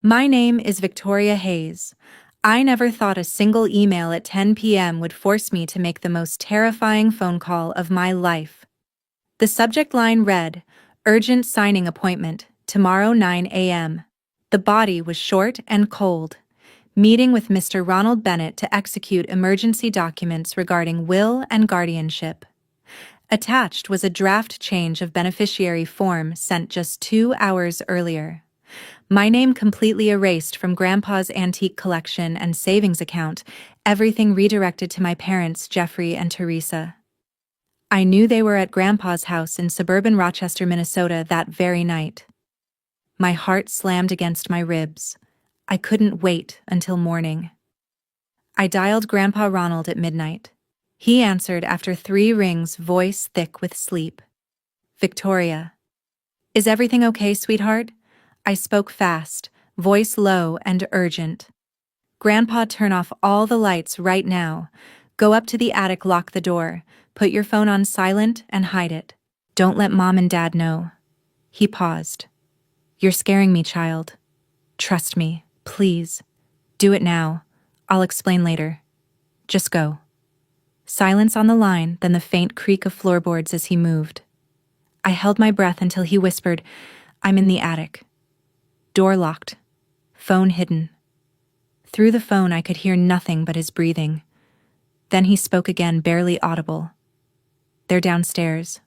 My name is Victoria Hayes. I never thought a single email at 10 p.m. would force me to make the most terrifying phone call of my life. The subject line read, "Urgent signing appointment, tomorrow 9 a.m." The body was short and cold. Meeting with Mr. Ronald Bennett to execute emergency documents regarding will and guardianship. Attached was a draft change of beneficiary form sent just 2 hours earlier. My name completely erased from Grandpa's antique collection and savings account, everything redirected to my parents, Jeffrey and Teresa. I knew they were at Grandpa's house in suburban Rochester, Minnesota that very night. My heart slammed against my ribs. I couldn't wait until morning. I dialed Grandpa Ronald at midnight. He answered after 3 rings, voice thick with sleep. "Victoria. Is everything okay, sweetheart?" I spoke fast, voice low and urgent. "Grandpa, turn off all the lights right now. Go up to the attic, lock the door, put your phone on silent and hide it. Don't let Mom and Dad know." He paused. "You're scaring me, child. Trust me, please. Do it now. I'll explain later. Just go." Silence on the line, then the faint creak of floorboards as he moved. I held my breath until he whispered, "I'm in the attic." Door locked. Phone hidden. Through the phone I could hear nothing but his breathing. Then he spoke again, barely audible. "They're downstairs.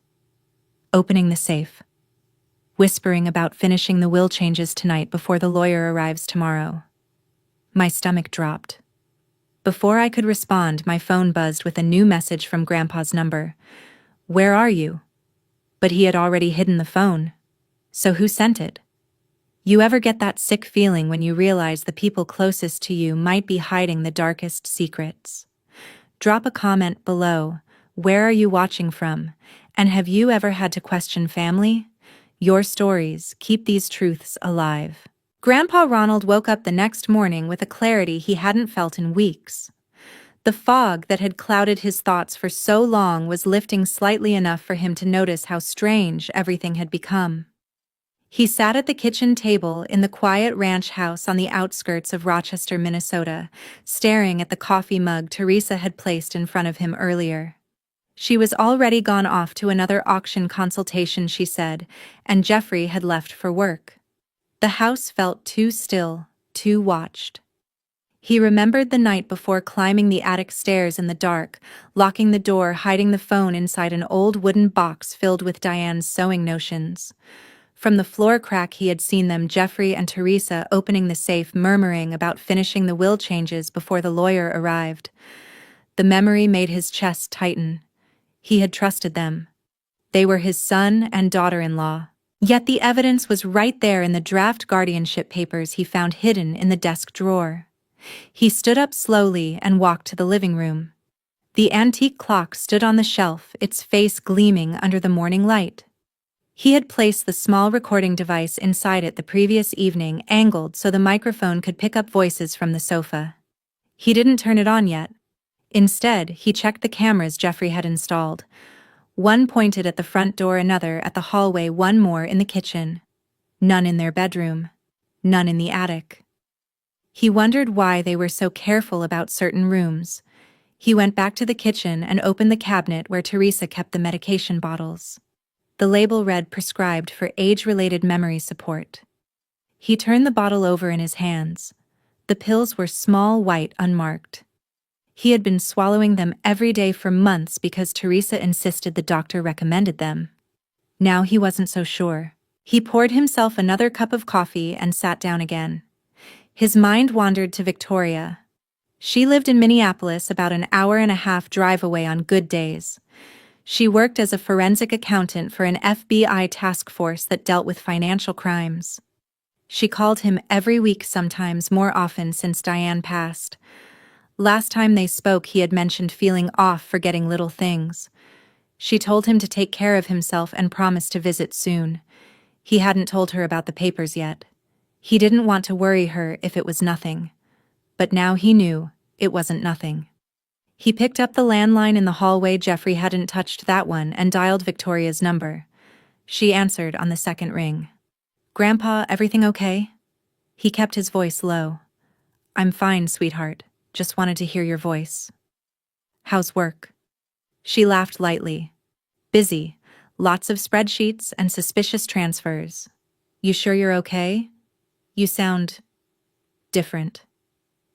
Opening the safe. Whispering about finishing the will changes tonight before the lawyer arrives tomorrow." My stomach dropped. Before I could respond, my phone buzzed with a new message from Grandpa's number. "Where are you?" But he had already hidden the phone. So who sent it? You ever get that sick feeling when you realize the people closest to you might be hiding the darkest secrets? Drop a comment below. Where are you watching from? And have you ever had to question family? Your stories keep these truths alive. Grandpa Ronald woke up the next morning with a clarity he hadn't felt in weeks. The fog that had clouded his thoughts for so long was lifting slightly enough for him to notice how strange everything had become. He sat at the kitchen table in the quiet ranch house on the outskirts of Rochester, Minnesota, staring at the coffee mug Teresa had placed in front of him earlier. She was already gone off to another auction consultation, she said, and Jeffrey had left for work. The house felt too still, too watched. He remembered the night before climbing the attic stairs in the dark, locking the door, hiding the phone inside an old wooden box filled with Diane's sewing notions. From the floor crack he had seen them, Jeffrey and Teresa, opening the safe, murmuring about finishing the will changes before the lawyer arrived. The memory made his chest tighten. He had trusted them. They were his son and daughter-in-law. Yet the evidence was right there in the draft guardianship papers he found hidden in the desk drawer. He stood up slowly and walked to the living room. The antique clock stood on the shelf, its face gleaming under the morning light. He had placed the small recording device inside it the previous evening, angled so the microphone could pick up voices from the sofa. He didn't turn it on yet. Instead, he checked the cameras Jeffrey had installed. One pointed at the front door, another at the hallway, one more in the kitchen. None in their bedroom. None in the attic. He wondered why they were so careful about certain rooms. He went back to the kitchen and opened the cabinet where Teresa kept the medication bottles. The label read "Prescribed for age-related memory support." He turned the bottle over in his hands. The pills were small, white, unmarked. He had been swallowing them every day for months because Teresa insisted the doctor recommended them. Now he wasn't so sure. He poured himself another cup of coffee and sat down again. His mind wandered to Victoria. She lived in Minneapolis, about an hour-and-a-half drive away on good days. She worked as a forensic accountant for an FBI task force that dealt with financial crimes. She called him every week, sometimes more often since Diane passed. Last time they spoke, he had mentioned feeling off, forgetting little things. She told him to take care of himself and promised to visit soon. He hadn't told her about the papers yet. He didn't want to worry her if it was nothing. But now he knew it wasn't nothing. He picked up the landline in the hallway. Jeffrey hadn't touched that one, and dialed Victoria's number. She answered on the second ring. "Grandpa, everything okay?" He kept his voice low. "I'm fine, sweetheart. Just wanted to hear your voice. How's work?" She laughed lightly. "Busy. Lots of spreadsheets and suspicious transfers. You sure you're okay? You sound different."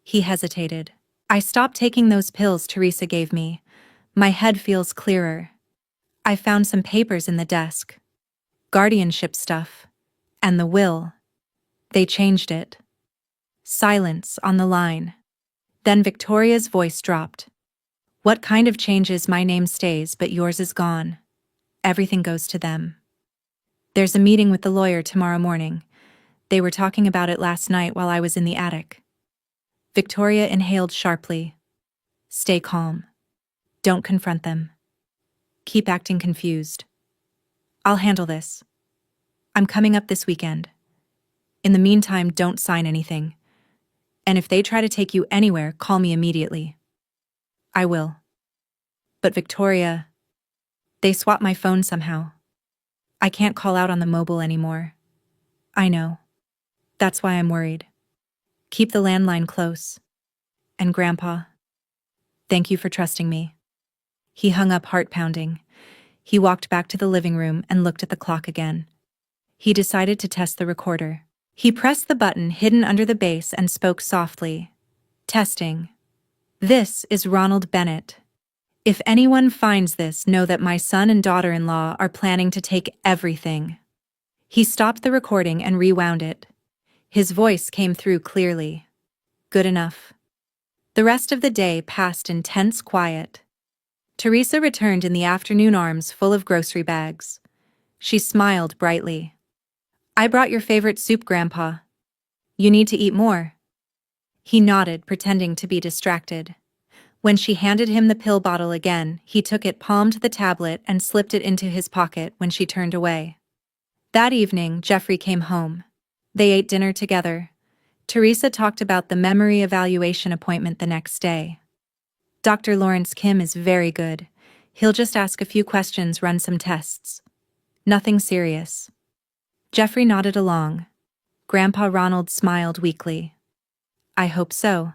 He hesitated. "I stopped taking those pills Teresa gave me. My head feels clearer. I found some papers in the desk. Guardianship stuff. And the will. They changed it." Silence on the line. Then Victoria's voice dropped. "What kind of changes? My name stays, but yours is gone. Everything goes to them. There's a meeting with the lawyer tomorrow morning. They were talking about it last night while I was in the attic." Victoria inhaled sharply. "Stay calm. Don't confront them. Keep acting confused. I'll handle this. I'm coming up this weekend. In the meantime, don't sign anything. And if they try to take you anywhere, call me immediately." "I will." "But Victoria, they swapped my phone somehow. I can't call out on the mobile anymore." "I know. That's why I'm worried. Keep the landline close. And Grandpa, thank you for trusting me." He hung up, heart pounding. He walked back to the living room and looked at the clock again. He decided to test the recorder. He pressed the button hidden under the base and spoke softly. "Testing. This is Ronald Bennett. If anyone finds this, know that my son and daughter-in-law are planning to take everything." He stopped the recording and rewound it. His voice came through clearly. "Good enough." The rest of the day passed in tense quiet. Teresa returned in the afternoon, arms full of grocery bags. She smiled brightly. "I brought your favorite soup, Grandpa. You need to eat more." He nodded, pretending to be distracted. When she handed him the pill bottle again, he took it, palmed the tablet, and slipped it into his pocket when she turned away. That evening, Jeffrey came home. They ate dinner together. Teresa talked about the memory evaluation appointment the next day. "Dr. Lawrence Kim is very good. He'll just ask a few questions, run some tests. Nothing serious." Jeffrey nodded along. Grandpa Ronald smiled weakly. "I hope so.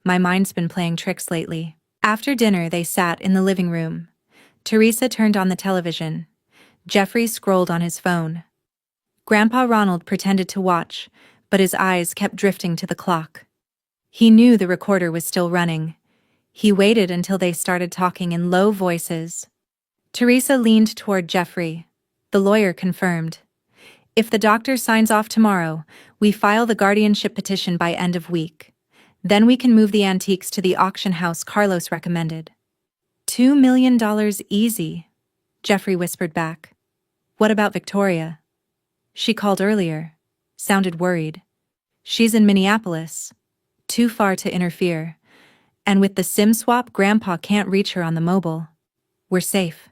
My mind's been playing tricks lately." After dinner, they sat in the living room. Teresa turned on the television. Jeffrey scrolled on his phone. Grandpa Ronald pretended to watch, but his eyes kept drifting to the clock. He knew the recorder was still running. He waited until they started talking in low voices. Teresa leaned toward Jeffrey. The lawyer confirmed. "If the doctor signs off tomorrow, we file the guardianship petition by end of week. Then we can move the antiques to the auction house Carlos recommended." $2 million easy, Jeffrey whispered back. "What about Victoria?" "She called earlier. Sounded worried. She's in Minneapolis. Too far to interfere. And with the SIM swap, Grandpa can't reach her on the mobile. We're safe."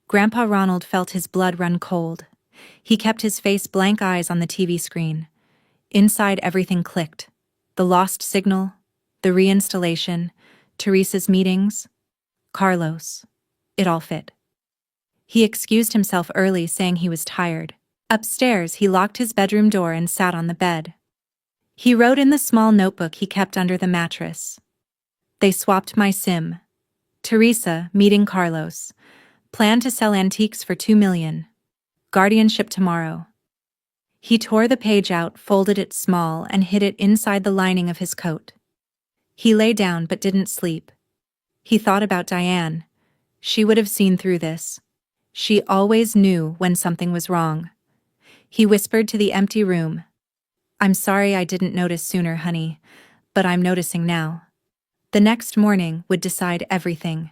Grandpa Ronald felt his blood run cold. He kept his face blank, eyes on the TV screen. Inside, everything clicked. The lost signal, the reinstallation, Teresa's meetings, Carlos. It all fit. He excused himself early, saying he was tired. Upstairs, he locked his bedroom door and sat on the bed. He wrote in the small notebook he kept under the mattress. "They swapped my SIM. Teresa, meeting Carlos. Plan to sell antiques for $2 million. Guardianship tomorrow." He tore the page out, folded it small, and hid it inside the lining of his coat. He lay down but didn't sleep. He thought about Diane. She would have seen through this. She always knew when something was wrong. He whispered to the empty room. "I'm sorry I didn't notice sooner, honey, but I'm noticing now." The next morning would decide everything.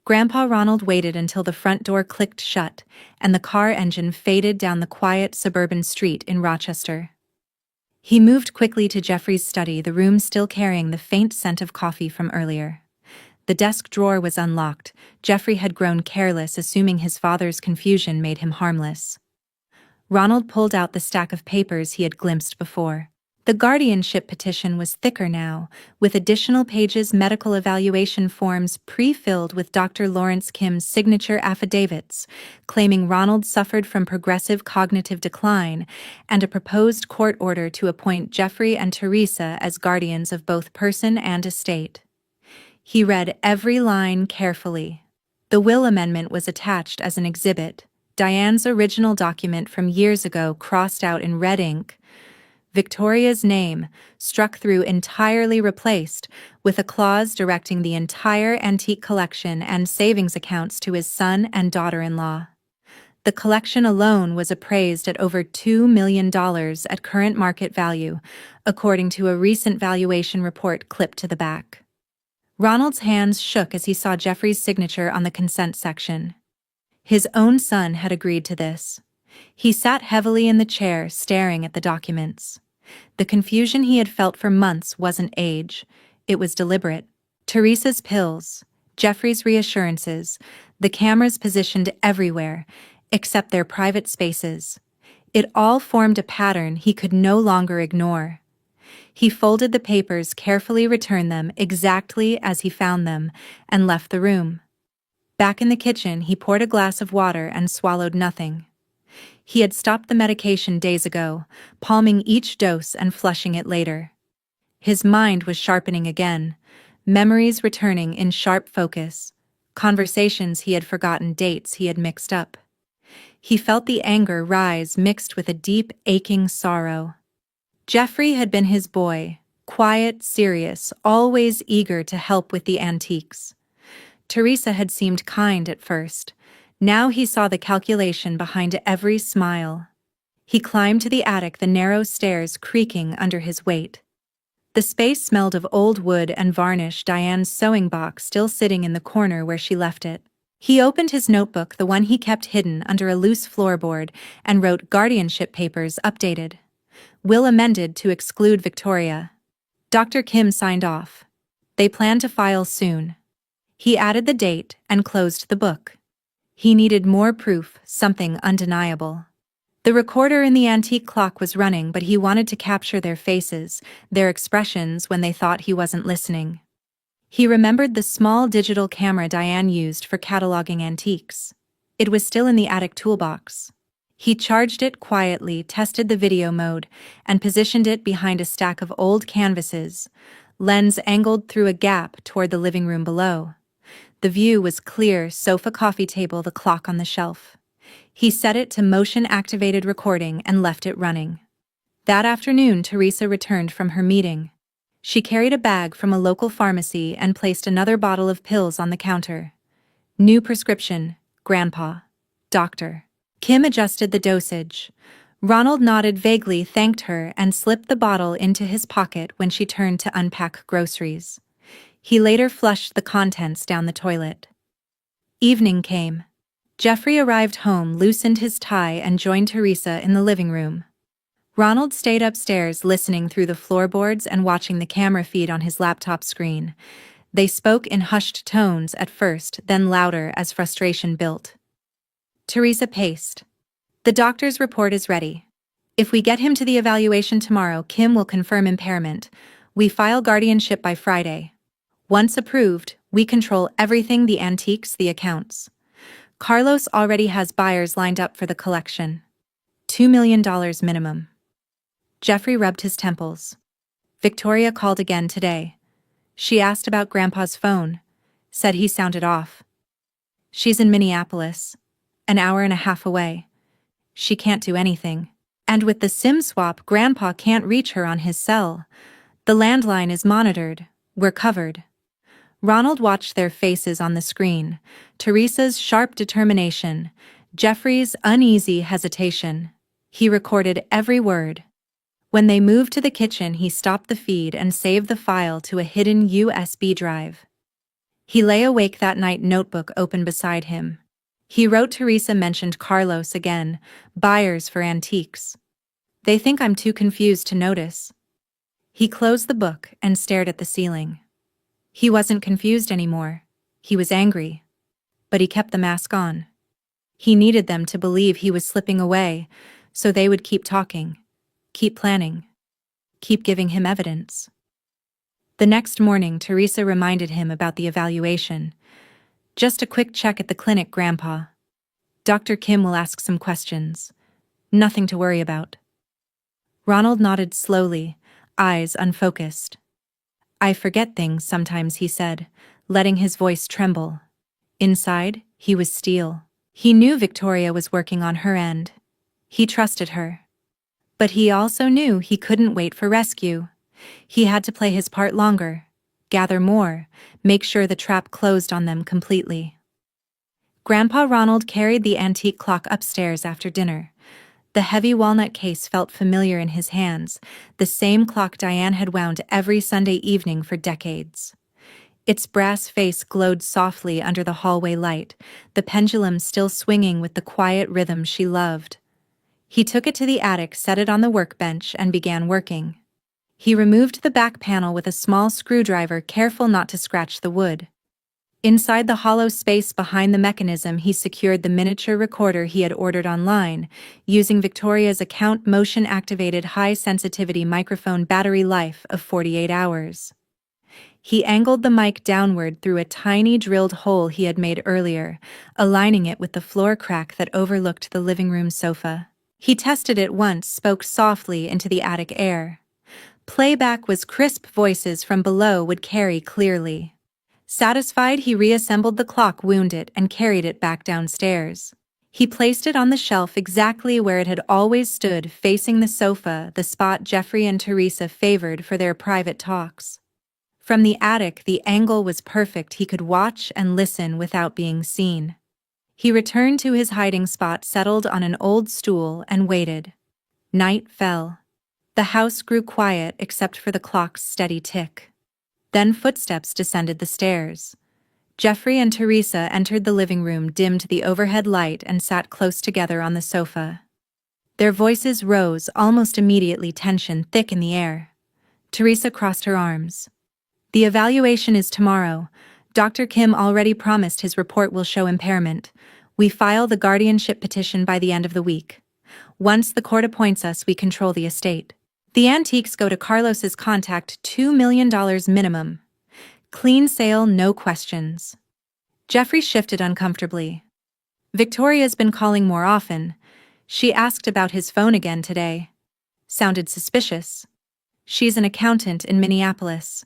Grandpa Ronald waited until the front door clicked shut and the car engine faded down the quiet suburban street in Rochester. He moved quickly to Jeffrey's study, the room still carrying the faint scent of coffee from earlier. The desk drawer was unlocked. Jeffrey had grown careless, assuming his father's confusion made him harmless. Ronald pulled out the stack of papers he had glimpsed before. The guardianship petition was thicker now, with additional pages medical evaluation forms pre-filled with Dr. Lawrence Kim's signature affidavits, claiming Ronald suffered from progressive cognitive decline, and a proposed court order to appoint Jeffrey and Teresa as guardians of both person and estate. He read every line carefully. The will amendment was attached as an exhibit, Diane's original document from years ago crossed out in red ink, Victoria's name, struck through entirely replaced, with a clause directing the entire antique collection and savings accounts to his son and daughter-in-law. The collection alone was appraised at over $2 million at current market value, according to a recent valuation report clipped to the back. Ronald's hands shook as he saw Jeffrey's signature on the consent section. His own son had agreed to this. He sat heavily in the chair, staring at the documents. The confusion he had felt for months wasn't age, it was deliberate. Teresa's pills, Jeffrey's reassurances, the cameras positioned everywhere, except their private spaces. It all formed a pattern he could no longer ignore. He folded the papers, carefully returned them exactly as he found them, and left the room. Back in the kitchen, he poured a glass of water and swallowed nothing. He had stopped the medication days ago, palming each dose and flushing it later. His mind was sharpening again, memories returning in sharp focus, conversations he had forgotten, dates he had mixed up. He felt the anger rise mixed with a deep, aching sorrow. Jeffrey had been his boy, quiet, serious, always eager to help with the antiques. Teresa had seemed kind at first. Now he saw the calculation behind every smile. He climbed to the attic, the narrow stairs creaking under his weight. The space smelled of old wood and varnish, Diane's sewing box still sitting in the corner where she left it. He opened his notebook, the one he kept hidden under a loose floorboard, and wrote guardianship papers updated. Will amended to exclude Victoria. Dr. Kim signed off. They plan to file soon. He added the date and closed the book. He needed more proof, something undeniable. The recorder in the antique clock was running, but he wanted to capture their faces, their expressions when they thought he wasn't listening. He remembered the small digital camera Diane used for cataloging antiques. It was still in the attic toolbox. He charged it quietly, tested the video mode, and positioned it behind a stack of old canvases, lens angled through a gap toward the living room below. The view was clear, sofa, coffee table, the clock on the shelf. He set it to motion-activated recording and left it running. That afternoon, Teresa returned from her meeting. She carried a bag from a local pharmacy and placed another bottle of pills on the counter. New prescription, Grandpa. Doctor. Kim adjusted the dosage. Ronald nodded vaguely, thanked her, and slipped the bottle into his pocket when she turned to unpack groceries. He later flushed the contents down the toilet. Evening came. Jeffrey arrived home, loosened his tie, and joined Teresa in the living room. Ronald stayed upstairs, listening through the floorboards and watching the camera feed on his laptop screen. They spoke in hushed tones at first, then louder as frustration built. Teresa paced. The doctor's report is ready. If we get him to the evaluation tomorrow, Kim will confirm impairment. We file guardianship by Friday. Once approved, we control everything, the antiques, the accounts. Carlos already has buyers lined up for the collection. $2 million minimum. Jeffrey rubbed his temples. Victoria called again today. She asked about Grandpa's phone, said he sounded off. She's in Minneapolis, an hour and a half away. She can't do anything. And with the SIM swap, Grandpa can't reach her on his cell. The landline is monitored. We're covered. Ronald watched their faces on the screen, Teresa's sharp determination, Jeffrey's uneasy hesitation. He recorded every word. When they moved to the kitchen, he stopped the feed and saved the file to a hidden USB drive. He lay awake that night, notebook open beside him. He wrote Teresa mentioned Carlos again, buyers for antiques. They think I'm too confused to notice. He closed the book and stared at the ceiling. He wasn't confused anymore. He was angry. But he kept the mask on. He needed them to believe he was slipping away, so they would keep talking, keep planning. Keep giving him evidence. The next morning, Teresa reminded him about the evaluation. Just a quick check at the clinic, Grandpa. Dr. Kim will ask some questions. Nothing to worry about. Ronald nodded slowly, eyes unfocused. I forget things sometimes, he said, letting his voice tremble. Inside, he was steel. He knew Victoria was working on her end. He trusted her. But he also knew he couldn't wait for rescue. He had to play his part longer, gather more, make sure the trap closed on them completely. Grandpa Ronald carried the antique clock upstairs after dinner. The heavy walnut case felt familiar in his hands, the same clock Diane had wound every Sunday evening for decades. Its brass face glowed softly under the hallway light, the pendulum still swinging with the quiet rhythm she loved. He took it to the attic, set it on the workbench, and began working. He removed the back panel with a small screwdriver, careful not to scratch the wood. Inside the hollow space behind the mechanism, he secured the miniature recorder he had ordered online, using Victoria's account motion-activated high-sensitivity microphone battery life of 48 hours. He angled the mic downward through a tiny drilled hole he had made earlier, aligning it with the floor crack that overlooked the living room sofa. He tested it once, spoke softly into the attic air. Playback was crisp, voices from below would carry clearly. Satisfied, he reassembled the clock, wound it, and carried it back downstairs. He placed it on the shelf exactly where it had always stood, facing the sofa, the spot Jeffrey and Teresa favored for their private talks. From the attic, the angle was perfect. He could watch and listen without being seen. He returned to his hiding spot, settled on an old stool, and waited. Night fell. The house grew quiet except for the clock's steady tick. Then footsteps descended the stairs. Jeffrey and Teresa entered the living room, dimmed the overhead light, and sat close together on the sofa. Their voices rose almost immediately, tension thick in the air. Teresa crossed her arms. The evaluation is tomorrow. Dr. Kim already promised his report will show impairment. We file the guardianship petition by the end of the week. Once the court appoints us, we control the estate. The antiques go to Carlos's contact, $2 million minimum. Clean sale, no questions. Jeffrey shifted uncomfortably. Victoria's been calling more often. She asked about his phone again today. Sounded suspicious. She's an accountant in Minneapolis,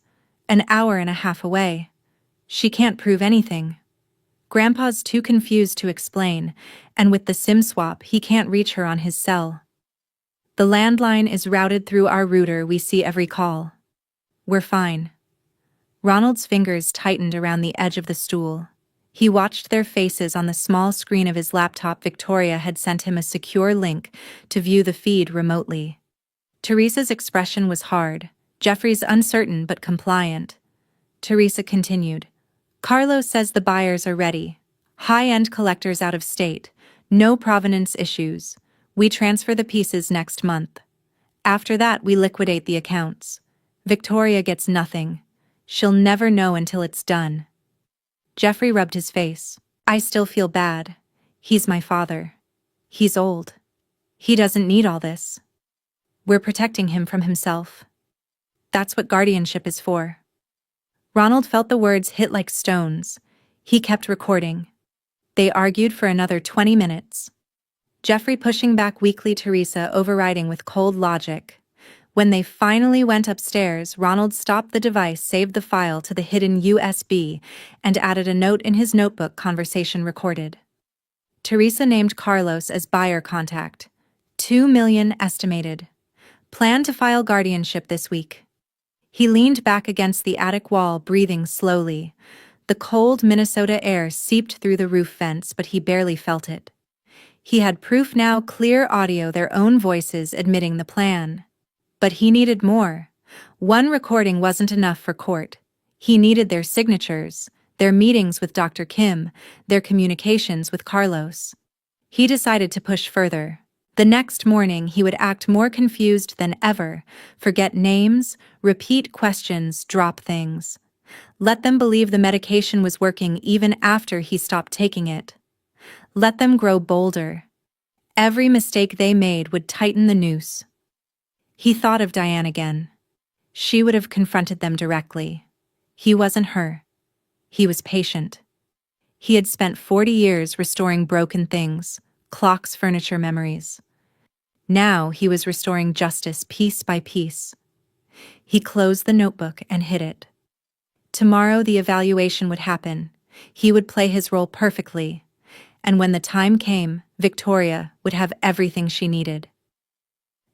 an hour and a half away. She can't prove anything. Grandpa's too confused to explain, and with the SIM swap, he can't reach her on his cell. The landline is routed through our router. We see every call. We're fine. Ronald's fingers tightened around the edge of the stool. He watched their faces on the small screen of his laptop. Victoria had sent him a secure link to view the feed remotely. Teresa's expression was hard, Jeffrey's uncertain but compliant. Teresa continued. Carlos says the buyers are ready. High-end collectors out of state. No provenance issues. We transfer the pieces next month. After that, we liquidate the accounts. Victoria gets nothing. She'll never know until it's done. Jeffrey rubbed his face. I still feel bad. He's my father. He's old. He doesn't need all this. We're protecting him from himself. That's what guardianship is for. Ronald felt the words hit like stones. He kept recording. They argued for another 20 minutes. Jeffrey pushing back weakly, Teresa overriding with cold logic. When they finally went upstairs, Ronald stopped the device, saved the file to the hidden USB, and added a note in his notebook. Conversation recorded. Teresa named Carlos as buyer contact. $2 million estimated. Plan to file guardianship this week. He leaned back against the attic wall, breathing slowly. The cold Minnesota air seeped through the roof vents, but he barely felt it. He had proof now, clear audio, their own voices admitting the plan. But he needed more. One recording wasn't enough for court. He needed their signatures, their meetings with Dr. Kim, their communications with Carlos. He decided to push further. The next morning, he would act more confused than ever, forget names, repeat questions, drop things. Let them believe the medication was working even after he stopped taking it. Let them grow bolder. Every mistake they made would tighten the noose. He thought of Diane again. She would have confronted them directly. He wasn't her. He was patient. He had spent 40 years restoring broken things, clocks, furniture, memories. Now he was restoring justice piece by piece. He closed the notebook and hid it. Tomorrow the evaluation would happen. He would play his role perfectly. And when the time came, Victoria would have everything she needed.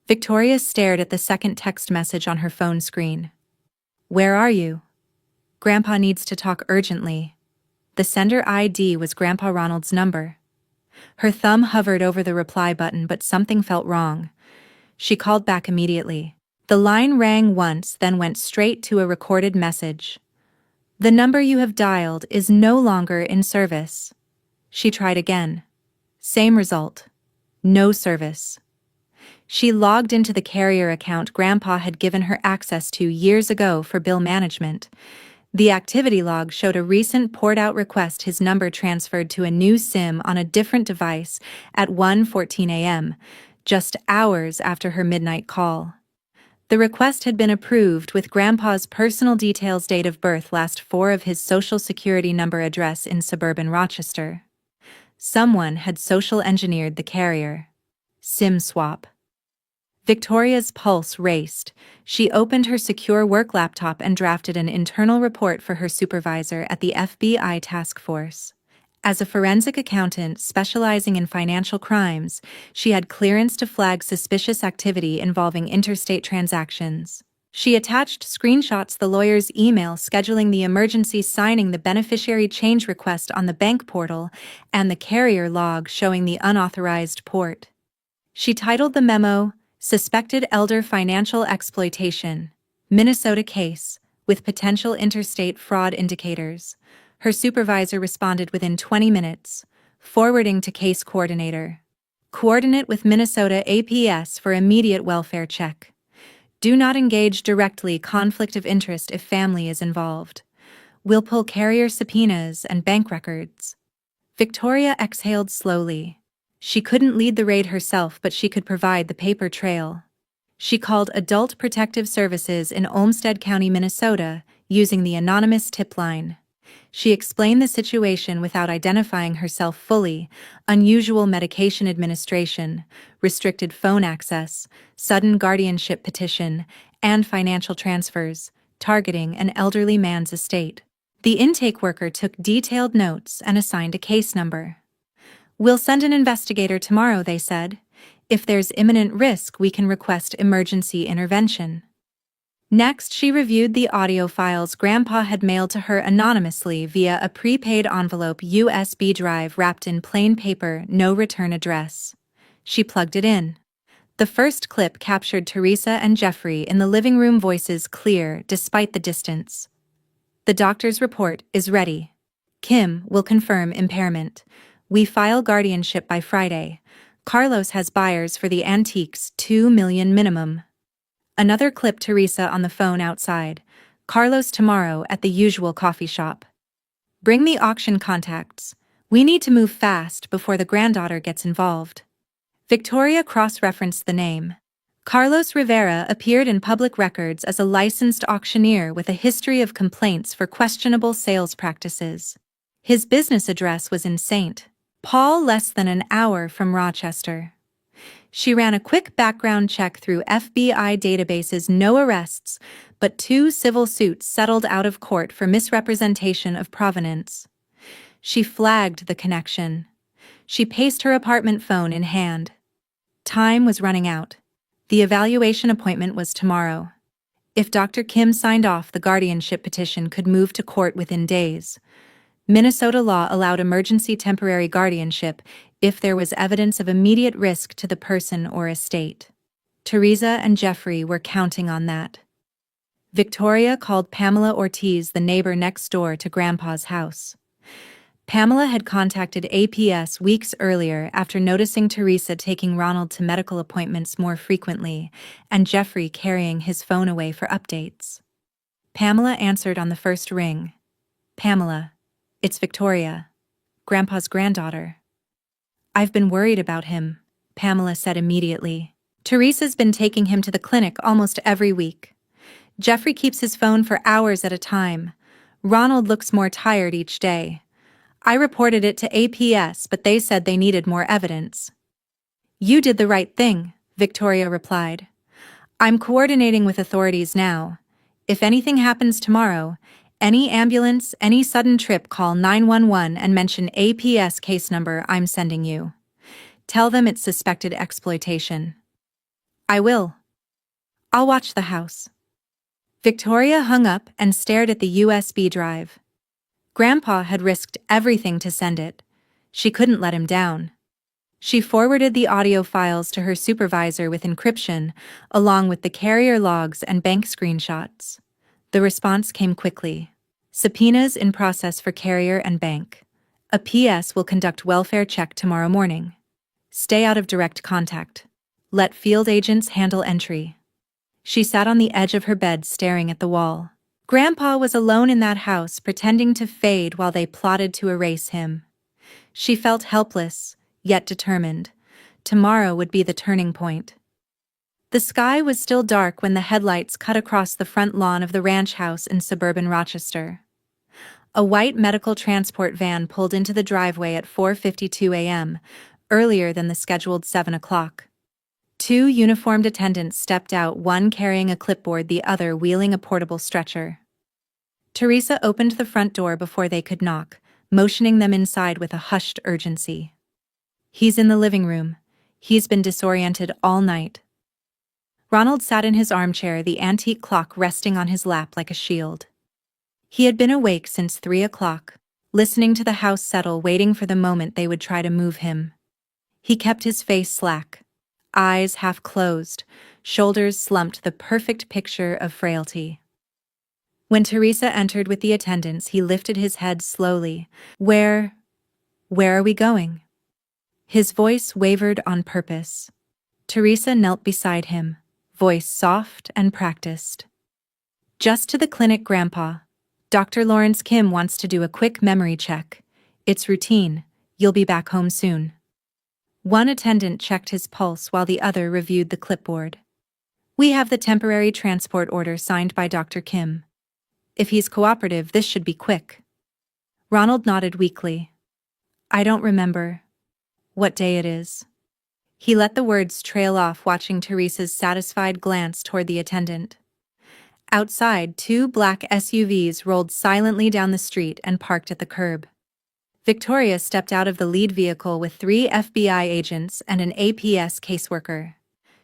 Victoria stared at the second text message on her phone screen. "Where are you? Grandpa needs to talk urgently." The sender ID was Grandpa Ronald's number. Her thumb hovered over the reply button, but something felt wrong. She called back immediately. The line rang once, then went straight to a recorded message. "The number you have dialed is no longer in service." She tried again. Same result. No service. She logged into the carrier account Grandpa had given her access to years ago for bill management. The activity log showed a recent poured-out request, his number transferred to a new SIM on a different device at 1:14 a.m., just hours after her midnight call. The request had been approved with Grandpa's personal details, date of birth, last four of his social security number, address in suburban Rochester. Someone had social engineered the carrier. SIM swap. Victoria's pulse raced. She opened her secure work laptop and drafted an internal report for her supervisor at the FBI task force. As a forensic accountant specializing in financial crimes, she had clearance to flag suspicious activity involving interstate transactions. She attached screenshots, the lawyer's email scheduling the emergency, signing the beneficiary change request on the bank portal, and the carrier log showing the unauthorized port. She titled the memo, "Suspected Elder Financial Exploitation, Minnesota Case, with Potential Interstate Fraud Indicators." Her supervisor responded within 20 minutes, forwarding to case coordinator. "Coordinate with Minnesota APS for immediate welfare check. Do not engage directly, conflict of interest if family is involved. We'll pull carrier subpoenas and bank records." Victoria exhaled slowly. She couldn't lead the raid herself, but she could provide the paper trail. She called Adult Protective Services in Olmsted County, Minnesota, using the anonymous tip line. She explained the situation without identifying herself fully: unusual medication administration, restricted phone access, sudden guardianship petition, and financial transfers, targeting an elderly man's estate. The intake worker took detailed notes and assigned a case number. "We'll send an investigator tomorrow," they said. "If there's imminent risk, we can request emergency intervention." Next, she reviewed the audio files Grandpa had mailed to her anonymously via a prepaid envelope USB drive wrapped in plain paper, no return address. She plugged it in. The first clip captured Teresa and Jeffrey in the living room, voices clear despite the distance. "The doctor's report is ready. Kim will confirm impairment. We file guardianship by Friday. Carlos has buyers for the antiques, $2 million minimum." Another clip, Teresa on the phone outside. "Carlos tomorrow at the usual coffee shop. Bring the auction contacts. We need to move fast before the granddaughter gets involved." Victoria cross-referenced the name. Carlos Rivera appeared in public records as a licensed auctioneer with a history of complaints for questionable sales practices. His business address was in St. Paul, less than an hour from Rochester. She ran a quick background check through FBI databases. No arrests, but 2 civil suits settled out of court for misrepresentation of provenance. She flagged the connection. She paced her apartment, phone in hand. Time was running out. The evaluation appointment was tomorrow. If Dr. Kim signed off, the guardianship petition could move to court within days. Minnesota law allowed emergency temporary guardianship if there was evidence of immediate risk to the person or estate. Teresa and Jeffrey were counting on that. Victoria called Pamela Ortiz, the neighbor next door to Grandpa's house. Pamela had contacted APS weeks earlier after noticing Teresa taking Ronald to medical appointments more frequently and Jeffrey carrying his phone away for updates. Pamela answered on the first ring. "Pamela, it's Victoria, Grandpa's granddaughter." "I've been worried about him," Pamela said immediately. Teresa's been taking him to the clinic almost every week. Jeffrey keeps his phone for hours at a time. Ronald looks more tired each day. I reported it to APS, but they said they needed more evidence. You did the right thing, Victoria replied. I'm coordinating with authorities now. If anything happens tomorrow, any ambulance, any sudden trip, call 911 and mention APS case number I'm sending you. Tell them it's suspected exploitation. I will. I'll watch the house. Victoria hung up and stared at the USB drive. Grandpa had risked everything to send it. She couldn't let him down. She forwarded the audio files to her supervisor with encryption, along with the carrier logs and bank screenshots. The response came quickly. Subpoenas in process for carrier and bank. A PS will conduct welfare check tomorrow morning. Stay out of direct contact. Let field agents handle entry. She sat on the edge of her bed staring at the wall. Grandpa was alone in that house, pretending to fade while they plotted to erase him. She felt helpless, yet determined. Tomorrow would be the turning point. The sky was still dark when the headlights cut across the front lawn of the ranch house in suburban Rochester. A white medical transport van pulled into the driveway at 4:52 a.m., earlier than the scheduled 7 o'clock. Two uniformed attendants stepped out, one carrying a clipboard, the other wheeling a portable stretcher. Teresa opened the front door before they could knock, motioning them inside with a hushed urgency. He's in the living room. He's been disoriented all night. Ronald sat in his armchair, the antique clock resting on his lap like a shield. He had been awake since 3 o'clock, listening to the house settle, waiting for the moment they would try to move him. He kept his face slack, eyes half closed, shoulders slumped, the perfect picture of frailty. When Teresa entered with the attendants, he lifted his head slowly. Where are we going? His voice wavered on purpose. Teresa knelt beside him, voice soft and practiced. Just to the clinic, Grandpa. Dr. Lawrence Kim wants to do a quick memory check. It's routine. You'll be back home soon. One attendant checked his pulse while the other reviewed the clipboard. We have the temporary transport order signed by Dr. Kim. If he's cooperative, this should be quick. Ronald nodded weakly. I don't remember what day it is. He let the words trail off, watching Teresa's satisfied glance toward the attendant. Outside, two black SUVs rolled silently down the street and parked at the curb. Victoria stepped out of the lead vehicle with 3 FBI agents and an APS caseworker.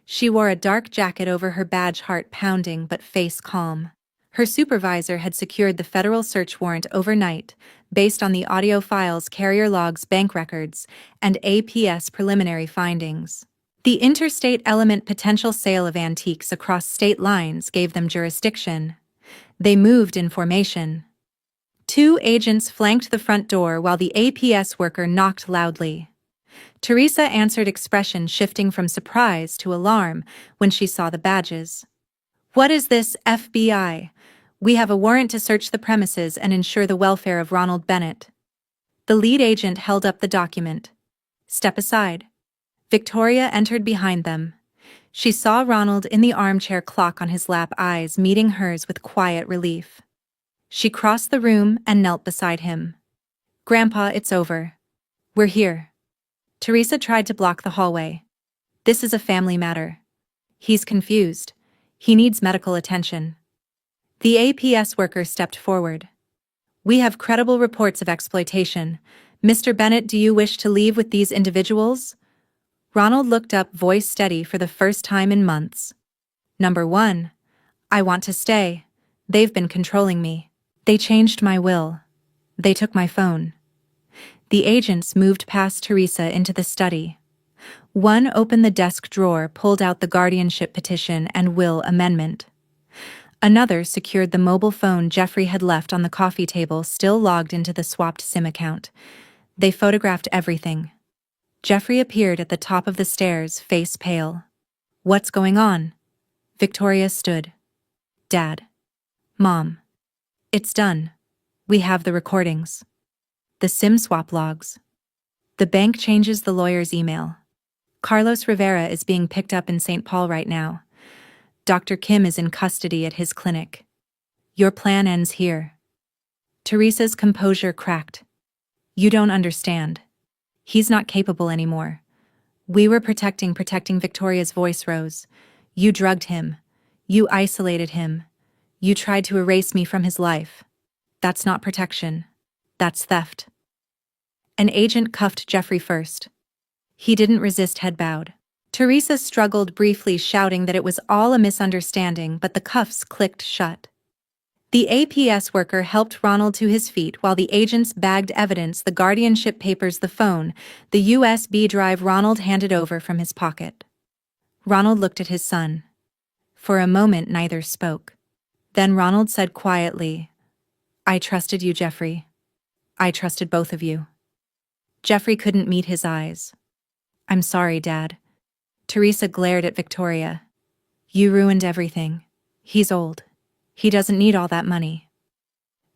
She wore a dark jacket over her badge, heart pounding but face calm. Her supervisor had secured the federal search warrant overnight, based on the audio files, carrier logs, bank records, and APS preliminary findings. The interstate element potential sale of antiques across state lines gave them jurisdiction. They moved in formation. 2 agents flanked the front door while the APS worker knocked loudly. Teresa answered, expression shifting from surprise to alarm when she saw the badges. What is this, FBI? We have a warrant to search the premises and ensure the welfare of Ronald Bennett. The lead agent held up the document. Step aside. Victoria entered behind them. She saw Ronald in the armchair, clock on his lap, eyes meeting hers with quiet relief. She crossed the room and knelt beside him. Grandpa, it's over. We're here. Teresa tried to block the hallway. This is a family matter. He's confused. He needs medical attention. The APS worker stepped forward. We have credible reports of exploitation. Mr. Bennett, do you wish to leave with these individuals? Ronald looked up, voice steady for the first time in months. Number 1. I want to stay. They've been controlling me. They changed my will. They took my phone. The agents moved past Teresa into the study. One opened the desk drawer, pulled out the guardianship petition and will amendment. Another secured the mobile phone Jeffrey had left on the coffee table, still logged into the swapped SIM account. They photographed everything. Jeffrey appeared at the top of the stairs, face pale. What's going on? Victoria stood. Dad. Mom. It's done. We have the recordings. The SIM swap logs. The bank changes, the lawyer's email. Carlos Rivera is being picked up in St. Paul right now. Dr. Kim is in custody at his clinic. Your plan ends here. Teresa's composure cracked. You don't understand. He's not capable anymore. We were protecting. Victoria's voice rose. You drugged him. You isolated him. You tried to erase me from his life. That's not protection. That's theft. An agent cuffed Jeffrey first. He didn't resist, head bowed. Teresa struggled briefly, shouting that it was all a misunderstanding, but the cuffs clicked shut. The APS worker helped Ronald to his feet while the agents bagged evidence, the guardianship papers, the phone, the USB drive Ronald handed over from his pocket. Ronald looked at his son. For a moment, neither spoke. Then Ronald said quietly, I trusted you, Jeffrey. I trusted both of you. Jeffrey couldn't meet his eyes. I'm sorry, Dad. Teresa glared at Victoria. You ruined everything. He's old. He doesn't need all that money.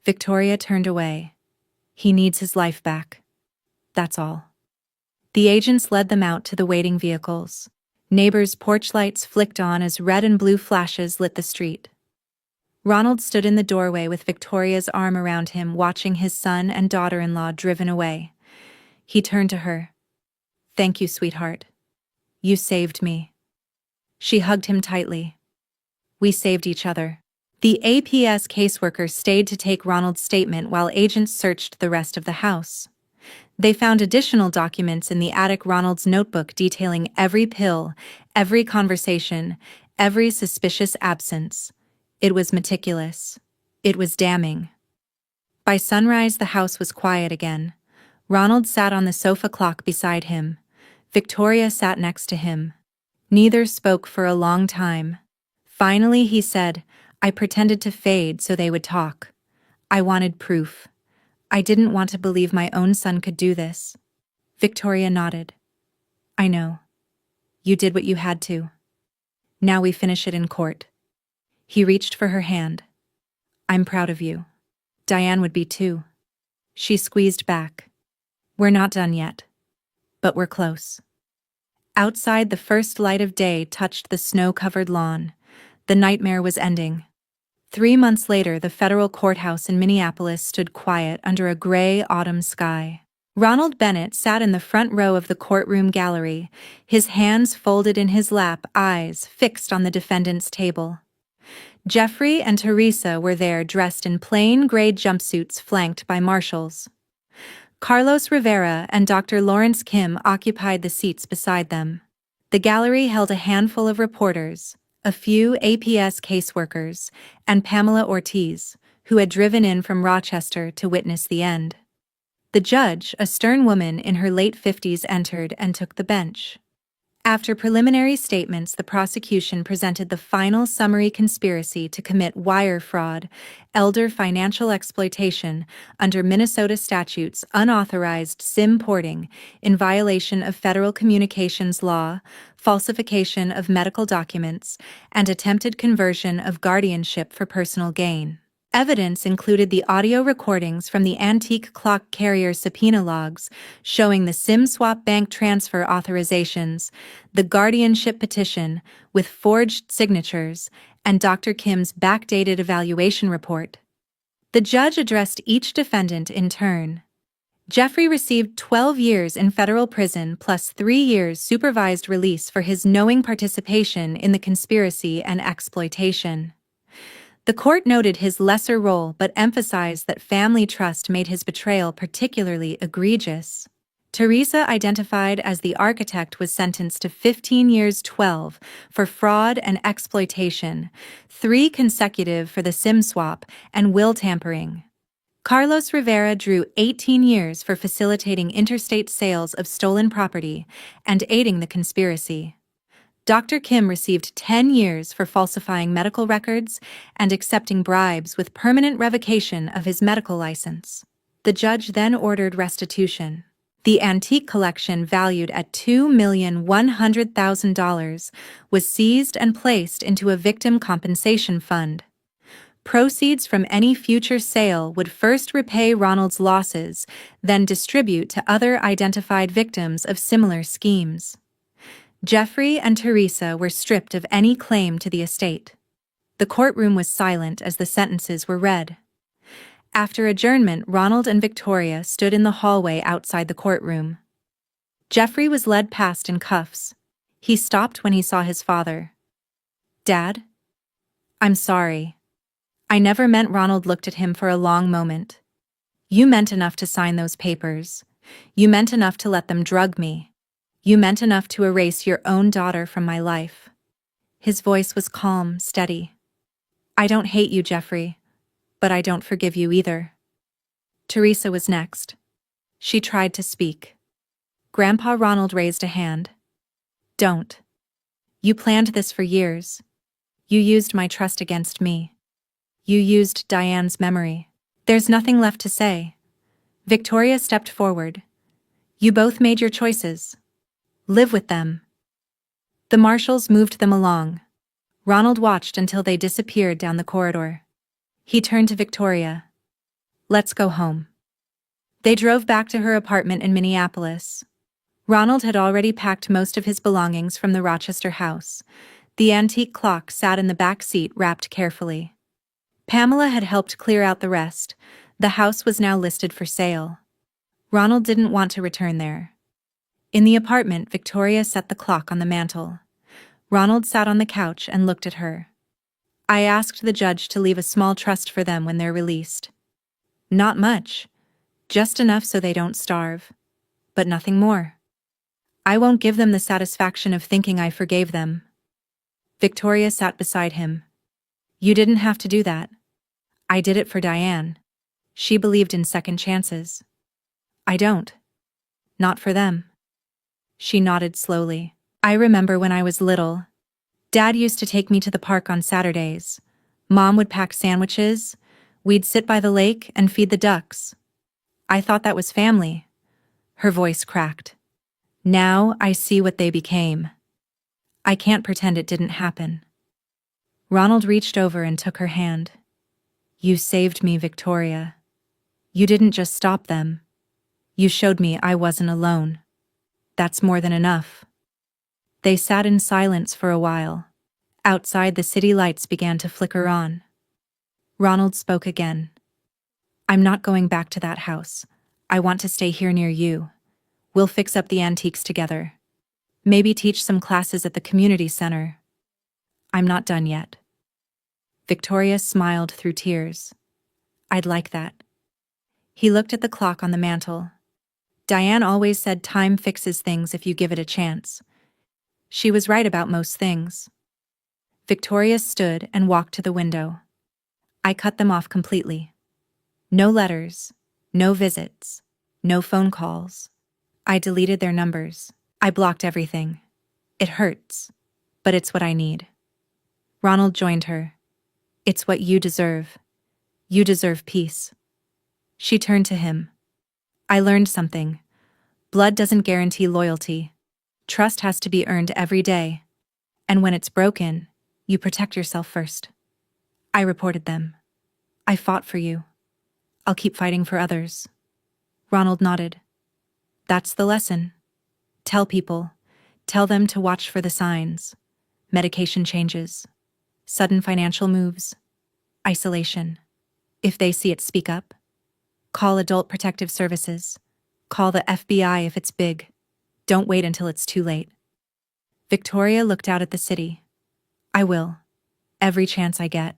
Victoria turned away. He needs his life back. That's all. The agents led them out to the waiting vehicles. Neighbors' porch lights flicked on as red and blue flashes lit the street. Ronald stood in the doorway with Victoria's arm around him, watching his son and daughter-in-law driven away. He turned to her. Thank you, sweetheart. You saved me. She hugged him tightly. We saved each other. The APS caseworker stayed to take Ronald's statement while agents searched the rest of the house. They found additional documents in the attic, Ronald's notebook detailing every pill, every conversation, every suspicious absence. It was meticulous. It was damning. By sunrise, the house was quiet again. Ronald sat on the sofa, clock beside him. Victoria sat next to him. Neither spoke for a long time. Finally, he said, I pretended to fade so they would talk. I wanted proof. I didn't want to believe my own son could do this. Victoria nodded. I know. You did what you had to. Now we finish it in court. He reached for her hand. I'm proud of you. Diane would be too. She squeezed back. We're not done yet. But we're close. Outside, the first light of day touched the snow-covered lawn. The nightmare was ending. 3 months later, the federal courthouse in Minneapolis stood quiet under a gray autumn sky. Ronald Bennett sat in the front row of the courtroom gallery, his hands folded in his lap, eyes fixed on the defendant's table. Jeffrey and Teresa were there, dressed in plain gray jumpsuits flanked by marshals. Carlos Rivera and Dr. Lawrence Kim occupied the seats beside them. The gallery held a handful of reporters, a few APS caseworkers, and Pamela Ortiz, who had driven in from Rochester to witness the end. The judge, a stern woman in her late 50s, entered and took the bench. After preliminary statements, the prosecution presented the final summary: conspiracy to commit wire fraud, elder financial exploitation under Minnesota statutes, unauthorized SIM porting in violation of federal communications law, falsification of medical documents, and attempted conversion of guardianship for personal gain. Evidence included the audio recordings from the antique clock carrier subpoena logs showing the SIM swap bank transfer authorizations, the guardianship petition with forged signatures, and Dr. Kim's backdated evaluation report. The judge addressed each defendant in turn. Jeffrey received 12 years in federal prison plus 3 years supervised release for his knowing participation in the conspiracy and exploitation. The court noted his lesser role but emphasized that family trust made his betrayal particularly egregious. Teresa, identified as the architect, was sentenced to 15 years 12 for fraud and exploitation, 3 consecutive for the SIM swap and will tampering. Carlos Rivera drew 18 years for facilitating interstate sales of stolen property and aiding the conspiracy. Dr. Kim received 10 years for falsifying medical records and accepting bribes with permanent revocation of his medical license. The judge then ordered restitution. The antique collection, valued at $2,100,000, was seized and placed into a victim compensation fund. Proceeds from any future sale would first repay Ronald's losses, then distribute to other identified victims of similar schemes. Jeffrey and Teresa were stripped of any claim to the estate. The courtroom was silent as the sentences were read. After adjournment, Ronald and Victoria stood in the hallway outside the courtroom. Jeffrey was led past in cuffs. He stopped when he saw his father. "Dad? I'm sorry. I never meant." Ronald looked at him for a long moment. "You meant enough to sign those papers. You meant enough to let them drug me. You meant enough to erase your own daughter from my life." His voice was calm, steady. "I don't hate you, Jeffrey, but I don't forgive you either." Teresa was next. She tried to speak. Grandpa Ronald raised a hand. "Don't. You planned this for years. You used my trust against me. You used Diane's memory. There's nothing left to say." Victoria stepped forward. "You both made your choices. Live with them." The marshals moved them along. Ronald watched until they disappeared down the corridor. He turned to Victoria. "Let's go home." They drove back to her apartment in Minneapolis. Ronald had already packed most of his belongings from the Rochester house. The antique clock sat in the back seat, wrapped carefully. Pamela had helped clear out the rest. The house was now listed for sale. Ronald didn't want to return there. In the apartment, Victoria set the clock on the mantel. Ronald sat on the couch and looked at her. "I asked the judge to leave a small trust for them when they're released. Not much. Just enough so they don't starve. But nothing more. I won't give them the satisfaction of thinking I forgave them." Victoria sat beside him. "You didn't have to do that. I did it for Diane. She believed in second chances. I don't. Not for them." She nodded slowly. "I remember when I was little. Dad used to take me to the park on Saturdays. Mom would pack sandwiches. We'd sit by the lake and feed the ducks. I thought that was family." Her voice cracked. "Now I see what they became. I can't pretend it didn't happen." Ronald reached over and took her hand. "You saved me, Victoria. You didn't just stop them. You showed me I wasn't alone. That's more than enough." They sat in silence for a while. Outside, the city lights began to flicker on. Ronald spoke again. "I'm not going back to that house. I want to stay here near you. We'll fix up the antiques together. Maybe teach some classes at the community center. I'm not done yet." Victoria smiled through tears. "I'd like that." He looked at the clock on the mantel. "Diane always said time fixes things if you give it a chance. She was right about most things." Victoria stood and walked to the window. "I cut them off completely. No letters, no visits, no phone calls. I deleted their numbers. I blocked everything. It hurts, but it's what I need." Ronald joined her. "It's what you deserve. You deserve peace." She turned to him. "I learned something. Blood doesn't guarantee loyalty. Trust has to be earned every day. And when it's broken, you protect yourself first. I reported them. I fought for you. I'll keep fighting for others." Ronald nodded. "That's the lesson. Tell people. Tell them to watch for the signs. Medication changes. Sudden financial moves. Isolation. If they see it, speak up. Call Adult Protective Services. Call the FBI if it's big. Don't wait until it's too late." Victoria looked out at the city. "I will. Every chance I get."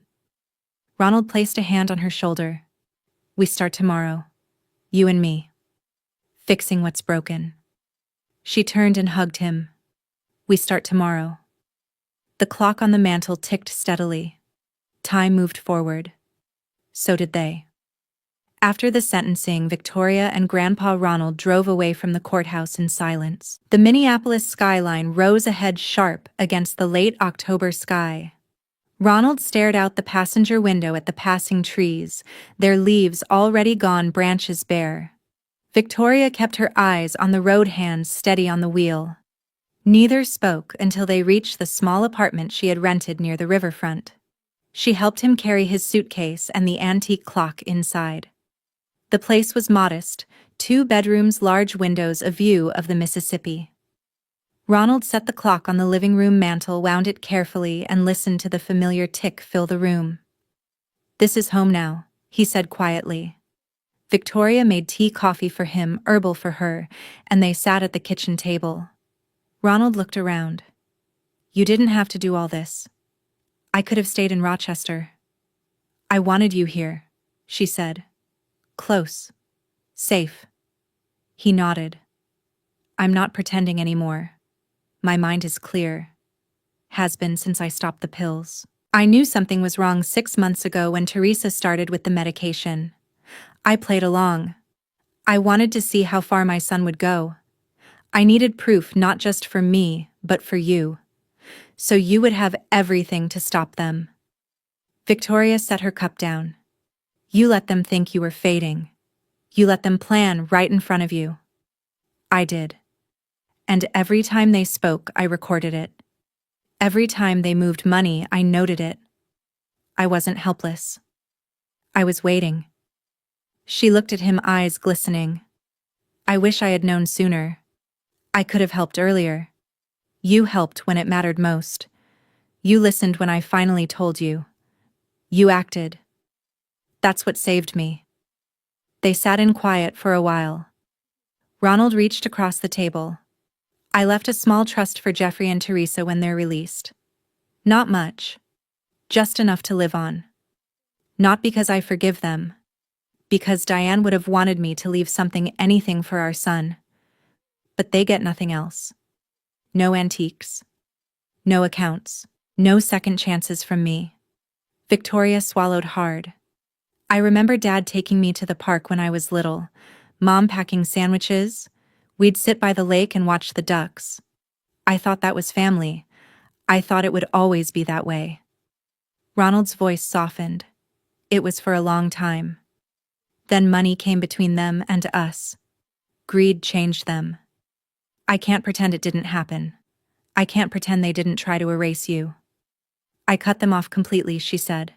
Ronald placed a hand on her shoulder. "We start tomorrow. You and me. Fixing what's broken." She turned and hugged him. "We start tomorrow." The clock on the mantel ticked steadily. Time moved forward. So did they. After the sentencing, Victoria and Grandpa Ronald drove away from the courthouse in silence. The Minneapolis skyline rose ahead sharp against the late October sky. Ronald stared out the passenger window at the passing trees, their leaves already gone, branches bare. Victoria kept her eyes on the road, hands steady on the wheel. Neither spoke until they reached the small apartment she had rented near the riverfront. She helped him carry his suitcase and the antique clock inside. The place was modest, 2 bedrooms, large windows, a view of the Mississippi. Ronald set the clock on the living room mantel, wound it carefully, and listened to the familiar tick fill the room. "This is home now," he said quietly. Victoria made tea, coffee for him, herbal for her, and they sat at the kitchen table. Ronald looked around. "You didn't have to do all this. I could have stayed in Rochester." "I wanted you here," she said. "Close. Safe." He nodded. "I'm not pretending anymore. My mind is clear. Has been since I stopped the pills. I knew something was wrong 6 months ago when Teresa started with the medication. I played along. I wanted to see how far my son would go. I needed proof, not just for me, but for you. So you would have everything to stop them." Victoria set her cup down. "You let them think you were fading. You let them plan right in front of you." "I did. And every time they spoke, I recorded it. Every time they moved money, I noted it. I wasn't helpless. I was waiting." She looked at him, eyes glistening. "I wish I had known sooner. I could have helped earlier. You helped when it mattered most. You listened when I finally told you. You acted. That's what saved me." They sat in quiet for a while. Ronald reached across the table. "I left a small trust for Jeffrey and Teresa when they're released. Not much. Just enough to live on. Not because I forgive them. Because Diane would have wanted me to leave something, anything for our son. But they get nothing else. No antiques. No accounts. No second chances from me." Victoria swallowed hard. "I remember Dad taking me to the park when I was little, Mom packing sandwiches. We'd sit by the lake and watch the ducks. I thought that was family. I thought it would always be that way." Ronald's voice softened. "It was for a long time. Then money came between them and us. Greed changed them. I can't pretend it didn't happen. I can't pretend they didn't try to erase you." "I cut them off completely," she said.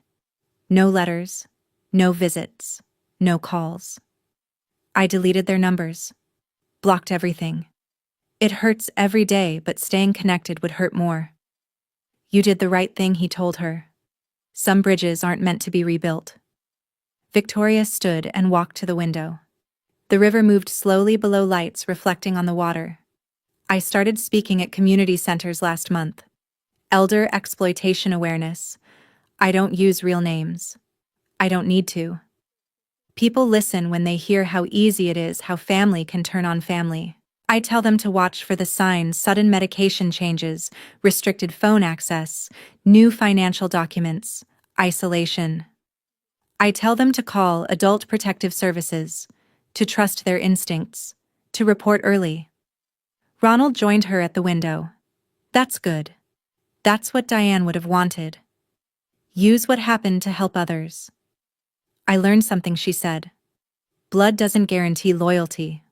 "No letters, no visits, no calls. I deleted their numbers. Blocked everything. It hurts every day, but staying connected would hurt more." "You did the right thing," he told her. "Some bridges aren't meant to be rebuilt." Victoria stood and walked to the window. The river moved slowly below, lights reflecting on the water. "I started speaking at community centers last month. Elder exploitation awareness. I don't use real names. I don't need to. People listen when they hear how easy it is, how family can turn on family. I tell them to watch for the signs: sudden medication changes, restricted phone access, new financial documents, isolation. I tell them to call Adult Protective Services, to trust their instincts, to report early." Ronald joined her at the window. "That's good. That's what Diane would have wanted. Use what happened to help others." "I learned something," she said. "Blood doesn't guarantee loyalty.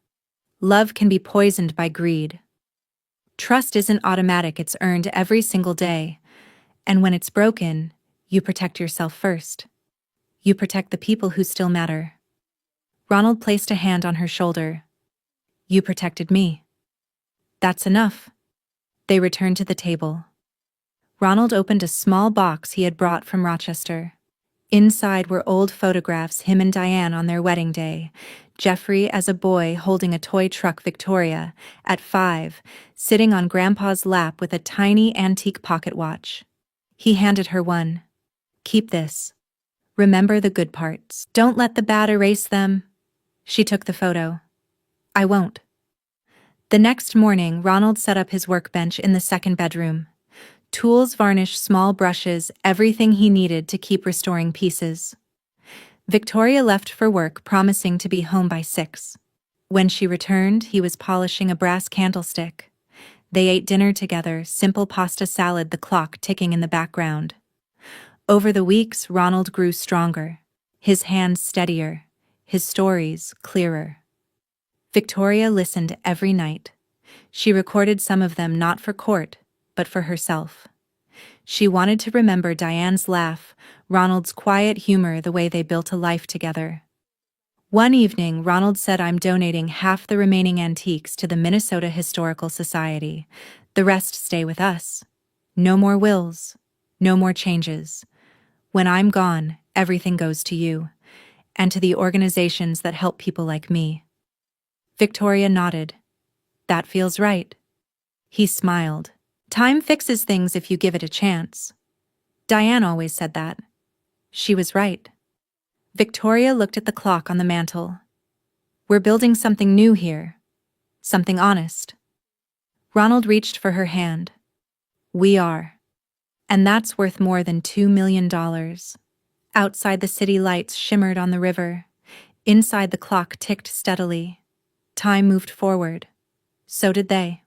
Love can be poisoned by greed. Trust isn't automatic, it's earned every single day. And when it's broken, you protect yourself first. You protect the people who still matter." Ronald placed a hand on her shoulder. "You protected me. That's enough." They returned to the table. Ronald opened a small box he had brought from Rochester. Inside were old photographs, him and Diane on their wedding day, Jeffrey as a boy holding a toy truck, Victoria, at 5, sitting on Grandpa's lap with a tiny antique pocket watch. He handed her one. "Keep this. Remember the good parts. Don't let the bad erase them." She took the photo. "I won't." The next morning, Ronald set up his workbench in the second bedroom. Tools, varnish, small brushes, everything he needed to keep restoring pieces. Victoria left for work, promising to be home by 6. When she returned, he was polishing a brass candlestick. They ate dinner together, simple pasta salad, the clock ticking in the background. Over the weeks, Ronald grew stronger, his hands steadier, his stories clearer. Victoria listened every night. She recorded some of them, not for court, but for herself. She wanted to remember Diane's laugh, Ronald's quiet humor, the way they built a life together. One evening, Ronald said, "I'm donating half the remaining antiques to the Minnesota Historical Society. The rest stay with us. No more wills. No more changes. When I'm gone, everything goes to you, and to the organizations that help people like me." Victoria nodded. "That feels right." He smiled. "Time fixes things if you give it a chance. Diane always said that. She was right." Victoria looked at the clock on the mantel. "We're building something new here. Something honest." Ronald reached for her hand. "We are. And that's worth more than $2 million. Outside, the city lights shimmered on the river. Inside, the clock ticked steadily. Time moved forward. So did they.